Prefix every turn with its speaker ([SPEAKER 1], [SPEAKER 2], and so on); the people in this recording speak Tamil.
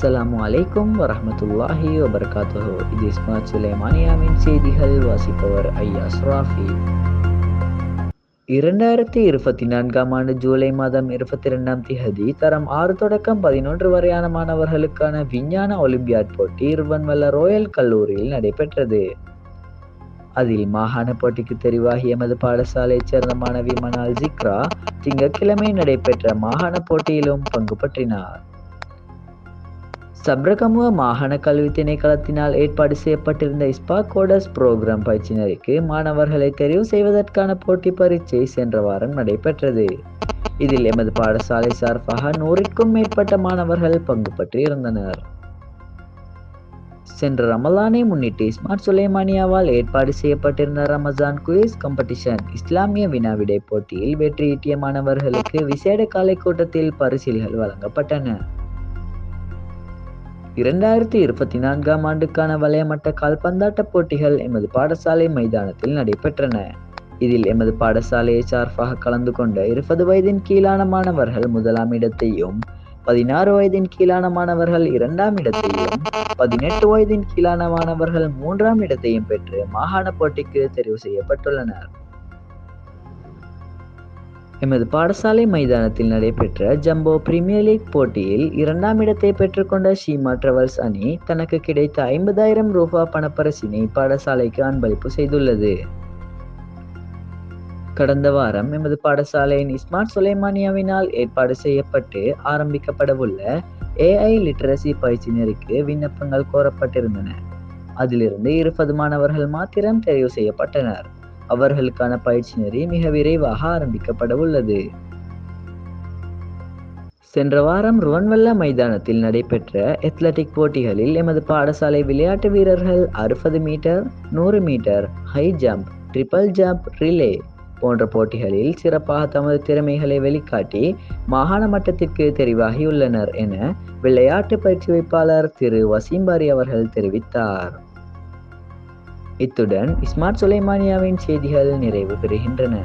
[SPEAKER 1] அஸ்ஸலாமு அலைக்கும் வரஹ்மத்துல்லாஹி வபரகாத்துஹு. இது ஸ்மார்ட் சுலைமானியாவின் செய்திகள். வாசிப்பவர் ஐயாஸ் ராஃபி. 2024ஆம் ஆண்டு ஜூலை மாதம் 22ஆம் திகதி தரம் 6 தொடக்கம் 11 வரையான மாணவர்களுக்கான விஞ்ஞான ஒலிம்பியாட் போட்டி ருவன்வெல்ல ரோயல் கல்லூரியில் நடைபெற்றது. அதில் மாகாண போட்டிக்கு தெரிவாகிய எமது பாடசாலையைச் சேர்ந்த மாணவி மனால் ஜிக்ரா திங்கட்கிழமை நடைபெற்ற மாகாண போட்டியிலும் பங்கு பற்றினார். சப்ரகமுவ மாகாண கல்வி திணைக்களத்தினால் ஏற்பாடு செய்யப்பட்டிருந்த ஸ்பார்க் கோடர்ஸ் புரோகிராம் பயிற்சியினருக்கு மாணவர்களை தெரிவு செய்வதற்கான போட்டி பரீட்சை சென்ற வாரம் நடைபெற்றது. இதில் எமது பாடசாலை சார்பாக 100க்கும் மேற்பட்ட மாணவர்கள் பங்கு பற்றி இருந்தனர். சென்ற ரமலானை முன்னிட்டு ஸ்மார்ட் சுலைமானியாவால் ஏற்பாடு செய்யப்பட்டிருந்த ரமஜான் குயிஸ் காம்படிஷன் இஸ்லாமிய வினாவிடை போட்டியில் வெற்றியீட்டிய மாணவர்களுக்கு விசேட காலை கூட்டத்தில் பரிசில்கள் வழங்கப்பட்டன. 2024ஆம் ஆண்டுக்கான வலயமட்ட கால்பந்தாட்ட போட்டிகள் எமது பாடசாலை மைதானத்தில் நடைபெற்றன. இதில் எமது பாடசாலையை சார்பாக கலந்து கொண்ட 20 வயதின் கீழான மாணவர்கள் 1ஆம் இடத்தையும், 16 வயதின் கீழான மாணவர்கள் 2ஆம் இடத்தையும், 18 வயதின் கீழான மாணவர்கள் 3ஆம் இடத்தையும் பெற்று மாகாண போட்டிக்கு தெரிவு செய்யப்பட்டுள்ளனர். எமது பாடசாலை மைதானத்தில் நடைபெற்ற ஜம்போ பிரீமியர் லீக் போட்டியில் 2ஆம் இடத்தை பெற்றுக்கொண்ட ஷீமா டிராவல்ஸ் அணி தனக்கு கிடைத்த 50,000 ரூபாய் பணப்பரிசினை பாடசாலைக்கு அன்பளிப்பு செய்துள்ளது. கடந்த வாரம் எமது பாடசாலையின் ஸ்மார்ட் சுலைமானியாவினால் ஏற்பாடு செய்யப்பட்டு ஆரம்பிக்கப்படவுள்ள AI லிட்டரசி பயிற்சியினருக்கு விண்ணப்பங்கள் கோரப்பட்டிருந்தன. அதிலிருந்து 20 மாணவர்கள் மாத்திரம் தெரிவு செய்யப்பட்டனர். அவர்களுக்கான பயிற்சி நெறி மிக விரைவாக ஆரம்பிக்கப்பட உள்ளது. சென்ற வாரம் ருவன்வெல்ல மைதானத்தில் நடைபெற்ற அத்லெட்டிக் போட்டிகளில் எமது பாடசாலை விளையாட்டு வீரர்கள் 60 metre, 100 metre, high jump, triple jump, relay போன்ற போட்டிகளில் சிறப்பாக தமது திறமைகளை வெளிக்காட்டி மாகாண மட்டத்திற்கு தெரிவாகியுள்ளனர் என விளையாட்டு பயிற்சிவைப்பாளர் திரு வசீம்பாரி அவர்கள் தெரிவித்தார். இத்துடன் ஸ்மார்ட் சுலைமானியாவின் செய்திகள் நிறைவு பெறுகின்றன.